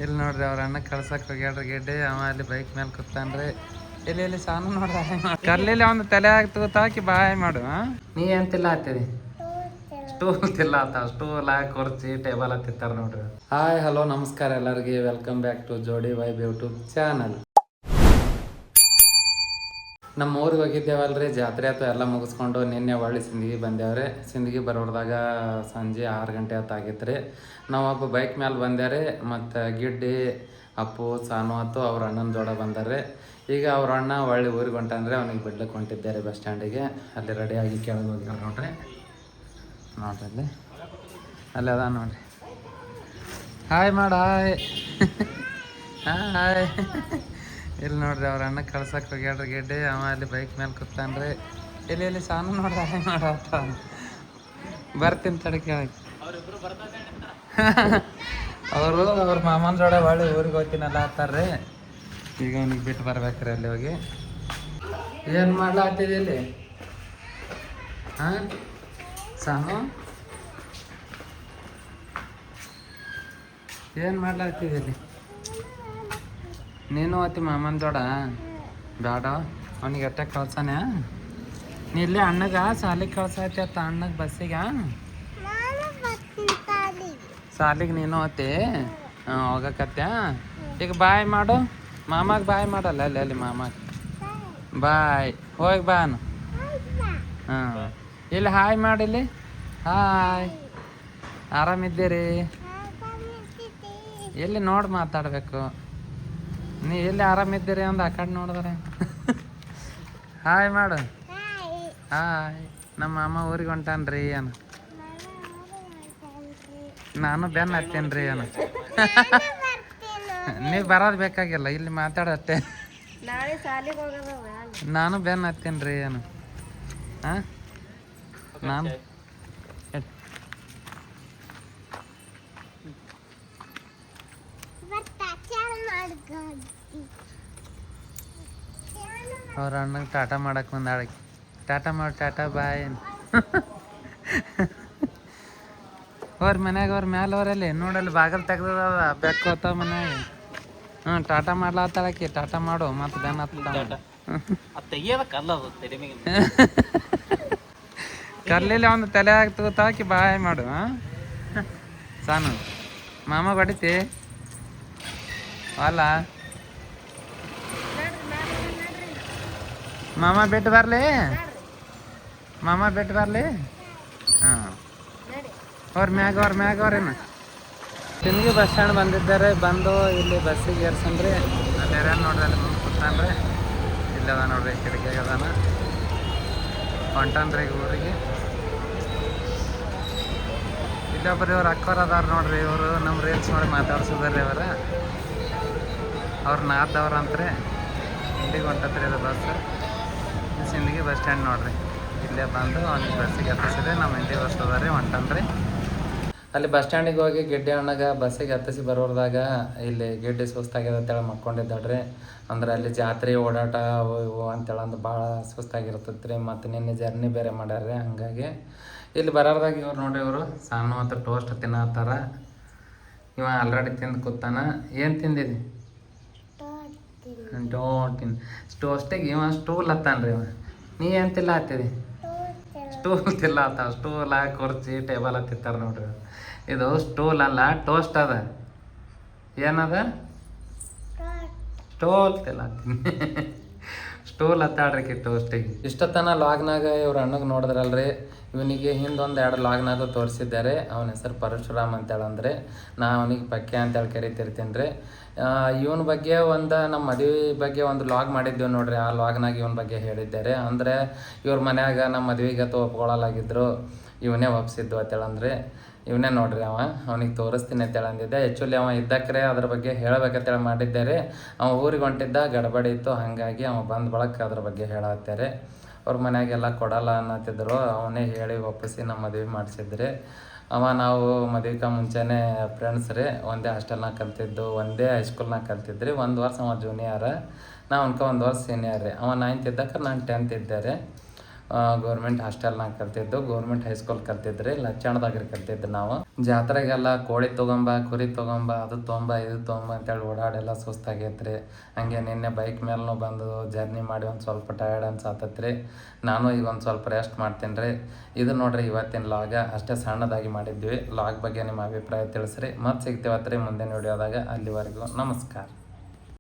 ಇಲ್ಲಿ ನೋಡ್ರಿ ಅವ್ರ ಅಣ್ಣ ಕಳ್ಸಕ್ ಹೋಗ್ಯಾಡ್ರಿ ಗೆಡ್ಡೆ ಅವ ಅಲ್ಲಿ ಬೈಕ್ ಮೇಲೆ ಕೂತಾನ್ರಿ. ಇಲ್ಲಿ ಸಾನು ನೋಡ್ರಿ ಕರ್ಲಿಲ್ಲ ಒಂದು ತಲೆ ಹಾಕಿ ಬಾಯ್ ಮಾಡು. ನೀ ಎಂತಿಲ್ಲ ಹತ್ತಿದಿ ಸ್ಟೂಲ್ ತಿಲ್ಲ ಆತ ಸ್ಟೂಲ್ ಕುರ್ಚಿ ಟೇಬಲ್ ಹತ್ತಿತ್ತಾರ ನೋಡ್ರಿ. ಹಾಯ್ ಹಲೋ ನಮಸ್ಕಾರ ಎಲ್ಲರಿಗೆ, ವೆಲ್ಕಮ್ ಬ್ಯಾಕ್ ಟು ಜೋಡಿ ವೈಬ್ ಯೂಟ್ಯೂಬ್ ಚಾನಲ್. ನಮ್ಮ ಊರಿಗೆ ಹೋಗಿದ್ದೇವಲ್ರಿ, ಜಾತ್ರೆ ಆಯ್ತು ಎಲ್ಲ ಮುಗಿಸ್ಕೊಂಡು ನಿನ್ನೆ ಒಳ್ಳೆ ಸಿಂದಗಿ ಬಂದೇವ್ರಿ. ಸಿಂದಗಿ ಬರೋದಾಗ ಸಂಜೆ 6 ಗಂಟೆ ಹೊತ್ತಾಗಿತ್ತು ರೀ. ನಾವೊಬ್ಬ ಬೈಕ್ ಮೇಲೆ ಬಂದೇವ್ರಿ, ಮತ್ತು ಗಿಡ್ಡಿ ಅಪ್ಪು ಸಾನು ಆತು ಅವ್ರ ಅಣ್ಣನ ಜೋಡ ಬಂದಾರೆ. ಈಗ ಅವ್ರ ಅಣ್ಣ ಒಳ್ಳೆ ಊರಿಗೆ ಹೊಂಟಾನ್ರಿ, ಅವ್ನಿಗೆ ಬಿಡ್ಲಿಕ್ಕೆ ಹೊಂಟಿದ್ದಾರೆ ಬಸ್ ಸ್ಟ್ಯಾಂಡಿಗೆ. ಅಲ್ಲಿ ರೆಡಿಯಾಗಿ ಕೆಳಗೆ ಹೋಗ್ಯಾರ ನೋಡ್ರಿ. ನೋಡ್ರಿ ಅಲ್ಲಿ ಅದ ನೋಡ್ರಿ. ಹಾಯ್ ಮಾಡ ಹಾಯ್ ಹಾಯ್. ಇಲ್ಲಿ ನೋಡ್ರಿ ಅವ್ರ ಅಣ್ಣ ಕಳ್ಸಕ್ಕೆ ಹೋಗ್ಯಾಡ್ರಿ ಗೆಡ್ಡೆ ಅವ ಅಲ್ಲಿ ಬೈಕ್ ಮೇಲೆ ಕೂತಾನ್ರಿ. ಇಲ್ಲಿ ಸಾನು ನೋಡ್ರಿ ಹಾಯ್ ಮಾಡತ್ತ. ಬರ್ತೀನಿ ತಡ ಕೇಳಕ್ಕೆ. ಅವರು ಅವ್ರ ಮಾಮನ ಜೋಡ ಒಳ್ಳೆ ಊರಿಗೆ ಹೋಗ್ತೀನಲ್ಲ ಆತಾರ್ರಿ. ಈಗ ಅವ್ನಿಗೆ ಬಿಟ್ಟು ಬರ್ಬೇಕ್ರಿ ಅಲ್ಲಿ ಹೋಗಿ. ಏನು ಮಾಡ್ಲಾಗ್ತಿದೆ ಇಲ್ಲಿ? ಹಾಂ ಸಾನು ಏನು ಮಾಡ್ಲಾಗ್ತಿದೆ ಇಲ್ಲಿ? ನೀನು ಅತಿ ಮಾಮನ ಜೋಡ ಬೇಡ, ಅವನಿಗೆ ಅಟ್ಟೆ ಕಳ್ಸಾನೆ. ನೀ ಇಲ್ಲಿ ಅಣ್ಣಗ ಸಾಲಿಗೆ ಕಳ್ಸೈತಿ ಅತ್ತ, ಅಣ್ಣಗೆ ಬಸ್ಸಿಗೆ ಸಾಲಿಗೆ ನೀನು ಅತಿ ಹೋಗಕತ್ಯ. ಈಗ ಬಾಯ್ ಮಾಡು ಮಾಮಾಗ, ಬಾಯ್ ಮಾಡಲ್ಲ ಅಲ್ಲಿ ಮಾಮಾಗ ಬಾಯ್ ಹೋಗಿ ಬಾನು. ಹಾಂ ಇಲ್ಲಿ ಹಾಯ್ ಮಾಡಿಲ್ಲಿ. ಹಾಯ್ ಆರಾಮಿದ್ದೀರಿ? ಎಲ್ಲಿ ನೋಡಿ ಮಾತಾಡಬೇಕು. ನೀ ಎಲ್ಲಿ ಆರಾಮಿದ್ದೀರಿ ಅಂದ ಆ ಕಡೆ ನೋಡಿದ್ರೆ ಹಾಯ್ ಮಾಡು. ಹಾಯ್ ನಮ್ಮ ಮಾಮ ಊರಿಗೆ ಹೊಂಟಾನ್ರಿ ಅನ್ನ. ನಾನು ಬೆನ್ನ ಹತ್ತೇನೆ ರೀ ಅನ್ನ. ನೀವು ಬರೋದು ಬೇಕಾಗಿಲ್ಲ, ಇಲ್ಲಿ ಮಾತಾಡತ್ತೆ. ನಾನು ಬೆನ್ನ ಹತ್ತೇನೆ ರೀ ಅನ್ನ. ಹಾಂ ನಾನು ಅವ್ರ ಅಣ್ಣಗೆ ಟಾಟಾ ಮಾಡಕ್ಕೆ ಬಂದಾಳಕ್ಕೆ. ಟಾಟಾ ಮಾಡಿ ಟಾಟಾ ಬಾಯ್. ಅವ್ರ ಮನ್ಯಾಗ ಅವ್ರ ಮ್ಯಾಲ ಅವರಲ್ಲಿ ನೋಡಲ್ಲಿ ಬಾಗಲ್ ತೆಗ್ದದ ಬೆಕ್ಕ ಹೋತಾವ ಮನ್ಯಾಗ. ಟಾಟಾ ಮಾಡ್ಲಾತ್ತಾಳಕಿ. ಟಾಟಾ ಮಾಡು ಮತ್ತು ಬೆನ್ನ ಕರ್ಲಿಲ್ಲ ಒಂದು ತಲೆ ಹಾಕಿ ಬಾಯ್ ಮಾಡು. ಸಾನು ಮಾಮ ಹೊಡಿತಿ ಅಲ್ಲ? ಮಾಮ ಬಿಟ್ಟು ಬರಲಿ, ಮಾಮ ಬಿಟ್ಟು ಬರಲಿ. ಹಾಂ ಅವ್ರ ಮ್ಯಾಗ ಅವ್ರೇನು ಸಿಂದಗಿ ಬಸ್ ಸ್ಟ್ಯಾಂಡ್ ಬಂದಿದ್ದಾರೆ. ಬಂದು ಇಲ್ಲಿ ಬಸ್ಸಿಗೆ ಏರ್ಸನ್ರಿ. ಅಲ್ಲಿ ಯಾರ್ಯಾರು ನೋಡ್ರಿ ಅಲ್ಲಿ ಮುಂದೆ ಕೂತಾನ್ರಿ. ಇಲ್ಲಿ ಅದ ನೋಡ್ರಿ ಕಿಟಕಿಯಾಗ ಅದಾನ. ಹೊಂಟಾನ್ರಿ ಈಗ ಊರಿಗೆ. ಇಲ್ಲೊಬ್ರು ಇವ್ರು ಅಕ್ಕವ್ರು ಅದಾರ ನೋಡ್ರಿ. ಇವರು ನಮ್ಮ ರೀಲ್ಸ್ ನೋಡಿ ಮಾತಾಡ್ಸೋದ್ರಿ. ಅವ್ರು ನಾದವ್ರ ಅಂತ್ರಿ. ಇಲ್ಲಿಗೆ ಹೊಂಟತ್ರಿ ಅದು ಬಸ್. ಸಿಂದಗಿ ಬಸ್ ಸ್ಟ್ಯಾಂಡ್ ನೋಡ್ರಿ. ಇಲ್ಲೇ ಬಂದು ಅವ್ನಿಗೆ ಬಸ್ಸಿಗೆ ಹತ್ತಿಸಿದ್ರೆ ನಮ್ಮ ಇಂಡಿ ಬಸ್ ಅದಾರಿ ಹೊಂಟನ್ರಿ. ಅಲ್ಲಿ ಬಸ್ ಸ್ಟ್ಯಾಂಡಿಗೆ ಹೋಗಿ ಗೆಡ್ಡೆ ಅಣ್ಣಗ ಬಸ್ಸಿಗೆ ಹತ್ತಿಸಿ ಬರೋರ್ದಾಗ ಇಲ್ಲಿ ಗೆಡ್ಡೆ ಸುಸ್ತಾಗ್ಯದ ಅಂತೇಳಿ ಮಕ್ಕೊಂಡಿದ್ದಾಳ್ರಿ. ಅಂದ್ರೆ ಅಲ್ಲಿ ಜಾತ್ರೆ ಓಡಾಟ ಇವು ಅಂತೇಳಂದು ಭಾಳ ಸುಸ್ತಾಗಿರ್ತೈತೆ ರೀ. ಮತ್ತು ನಿನ್ನೆ ಜರ್ನಿ ಬೇರೆ ಮಾಡ್ಯಾರ್ರಿ. ಹಾಗಾಗಿ ಇಲ್ಲಿ ಬರೋರ್ದಾಗ ಇವ್ರು ನೋಡ್ರಿ, ಇವರು ಸಣ್ಣ ಮತ್ತು ಟೋಸ್ಟ್ ತಿನ್ನತ್ತಾರ. ಇವ ಆಲ್ರೆಡಿ ತಿಂದು ಕೂತಾನ. ಏನು ತಿಂದಿದಿ? ಟೋಸ್ಟಿಗೆ ಇವ ಸ್ಟೂಲ್ ಹತ್ತಾನ್ರಿ. ಇವ ನೀ ಏನು ತಿಲ್ಲ ಹತ್ತಿದಿ? ಸ್ಟೂಲ್ ತಿಲ್ಲ ಆತ ಸ್ಟೂಲ್ ಕುರ್ಚಿ ಟೇಬಲ್ ಹತ್ತಿತ್ತಾರ ನೋಡ್ರಿ. ಇದು ಸ್ಟೂಲ್ ಅಲ್ಲ, ಟೋಸ್ಟ್ ಅದ. ಏನದ? ಸ್ಟೂಲ್ ತಿಲ್ಲ ಹತ್ತೀನಿ. ಸ್ಟೂಲ್ ಹತ್ತಾಡ್ರಿ ಟೋಸ್ಟಿಗೆ. ಇಷ್ಟತನ ಲಾಗ್ನಾಗ ಇವ್ರ ಅಣ್ಣಗೆ ನೋಡಿದ್ರಲ್ರಿ. ಇವನಿಗೆ ಹಿಂದೊಂದು 2 ಲಾಗ್ನಾಗ ತೋರಿಸಿದ್ದಾರೆ. ಅವನ ಹೆಸರು ಪರಶುರಾಮ್ ಅಂತೇಳಂದ್ರೆ, ನಾ ಅವನಿಗೆ ಪಕ್ಕೆ ಅಂತೇಳಿ ಕರಿತಿರ್ತೀನಿ ರೀ. ಇವನ ಬಗ್ಗೆ ನಮ್ಮ ಮದುವೆ ಬಗ್ಗೆ ಒಂದು ಲಾಗ್ ಮಾಡಿದ್ದೇವೆ ನೋಡ್ರಿ. ಆ ಲಾಗ್ನಾಗ ಇವನ ಬಗ್ಗೆ ಹೇಳಿದ್ದಾರೆ. ಅಂದರೆ ಇವ್ರ ಮನ್ಯಾಗ ನಮ್ಮ ಮದುವೆಗೆ ಒಪ್ಕೊಳ್ಳಲಾಗಿದ್ರು, ಇವನೇ ಒಪ್ಸಿದ್ದು ಅಂತೇಳಂದ್ರೆ ಇವನೇ ನೋಡ್ರಿ. ಅವನಿಗೆ ತೋರಿಸ್ತೀನಿ ಅಂತೇಳಂದಿದ್ದೆ. ಆ್ಯಕ್ಚುಲಿ ಅವ ಇದ್ದಕ್ರೆ ಅದ್ರ ಬಗ್ಗೆ ಹೇಳಬೇಕಂತೇಳಿ ಮಾಡಿದ್ದಾರೆ. ಅವ ಊರಿಗೆ ಹೊಂಟಿದ್ದ, ಗಡಬಡಿ ಇತ್ತು. ಹಾಗಾಗಿ ಅವ ಬಂದ ಬಳಕ ಅದ್ರ ಬಗ್ಗೆ ಹೇಳತ್ತಾರೆ. ಅವ್ರ ಮನ್ಯಾಗೆಲ್ಲ ಕೊಡಲ್ಲ ಅನ್ನತ್ತಿದ್ರು. ಅವನೇ ಹೇಳಿ ಒಪ್ಪಿಸಿ ನಮ್ಮ ಮದುವೆ ಮಾಡಿಸಿದ್ರಿ. ನಾವು ಮದುವೆಗೆ ಮುಂಚೆನೇ ಫ್ರೆಂಡ್ಸ್ ರೀ. ಒಂದೇ ಹಾಸ್ಟೆಲ್ನಾಗ ಕಲ್ತಿದ್ದು, ಒಂದೇ ಹೈಸ್ಕೂಲ್ನಾಗ ಕಲ್ತಿದ್ರಿ. 1 ವರ್ಷ ಅವ ಜೂನಿಯರ್, ನಾ 1 ವರ್ಷ ಸೀನಿಯರ್ ರೀ. ಅವ 9th ಇದ್ದಕ್ಕೆ ನಾನು 10th ಇದ್ದೆ ರೀ. ಗೌರ್ಮೆಂಟ್ ಹಾಸ್ಟೆಲ್ನಾಗ ಕಲ್ತಿದ್ದು, ಗೌರ್ಮೆಂಟ್ ಹೈಸ್ಕೂಲ್ ಕಲ್ತಿದ್ರಿ, ಲಚ್ಚಾಣದಾಗ ಕಲ್ತಿದ್ದು ನಾವು. ಜಾತ್ರೆಗೆಲ್ಲ ಕೋಳಿ ತೊಗೊಂಬ, ಕುರಿ ತೊಗೊಂಬ, ಅದು ತೊಗೊಂಬ, ಇದು ತೊಗೊಂಬ ಅಂತೇಳಿ ಓಡಾಡೆಲ್ಲ ಸುಸ್ತಾಗೈತ್ರಿ. ಹಂಗೆ ನಿನ್ನೆ ಬೈಕ್ ಮೇಲೂ ಬಂದು ಜರ್ನಿ ಮಾಡಿ ಒಂದು ಸ್ವಲ್ಪ ಟಯರ್ಡ್ ಅನ್ಸಾತತ್ರಿ. ನಾನು ಈಗ ಒಂದು ಸ್ವಲ್ಪ ರೆಸ್ಟ್ ಮಾಡ್ತೀನಿ ರೀ. ಇದು ನೋಡ್ರಿ ಇವತ್ತಿನ ಲಾಗ, ಅಷ್ಟೇ ಸಣ್ಣದಾಗಿ ಮಾಡಿದ್ವಿ. ಲಾಗ್ ಬಗ್ಗೆ ನಿಮ್ಮ ಅಭಿಪ್ರಾಯ ತಿಳಿಸ್ರಿ. ಮತ್ತೆ ಸಿಗ್ತೀವತ್ರಿ ಮುಂದಿನ ವಿಡಿಯೋದಾಗ. ಅಲ್ಲಿವರೆಗೂ ನಮಸ್ಕಾರ.